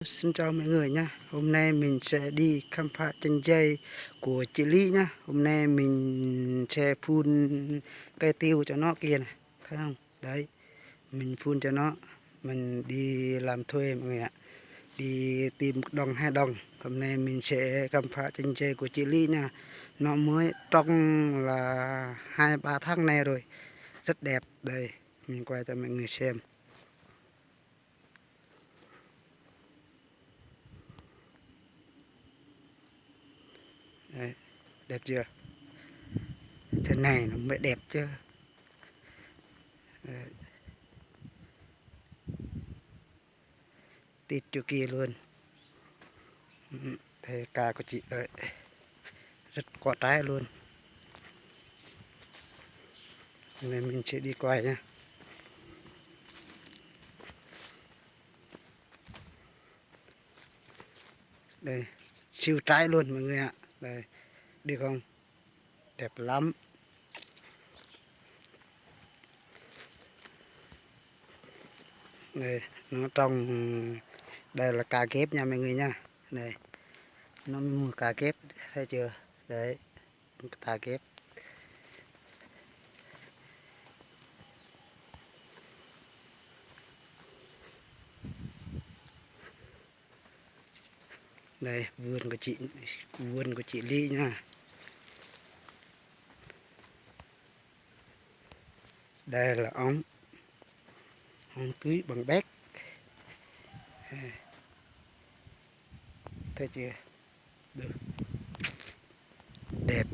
Xin chào mọi người nha. Hôm nay mình sẽ đi khám phá chanh dây của chị Lý nha. Hôm nay mình sẽ phun cây tiêu cho nó kia này, thấy không? Đấy, mình phun cho nó. Mình đi làm thuê mọi người ạ. Đi tìm một đồng 2 đồng. Hôm nay mình sẽ khám phá chanh dây của chị Lý nha. Nó mới trồng là 2-3 tháng nay rồi. Rất đẹp. Đây, mình quay cho mọi người xem. Đấy, đẹp chưa? Thế này nó mới đẹp chứ. Đấy, tít chỗ kia luôn. Thế cà của chị đấy rất có trái luôn. Nên mình sẽ đi quay nha. Đây, siêu trái luôn mọi người ạ. Đây, được không? Đẹp lắm. Đây, nó trồng, đây là cà ghép nha mọi người nha. Đây, nó mua cà ghép, thấy chưa? Đấy, cà ghép. Đây, vườn của chị Ly nha. Đây là ống tưới bằng bét. Thấy chưa? Được. Đẹp.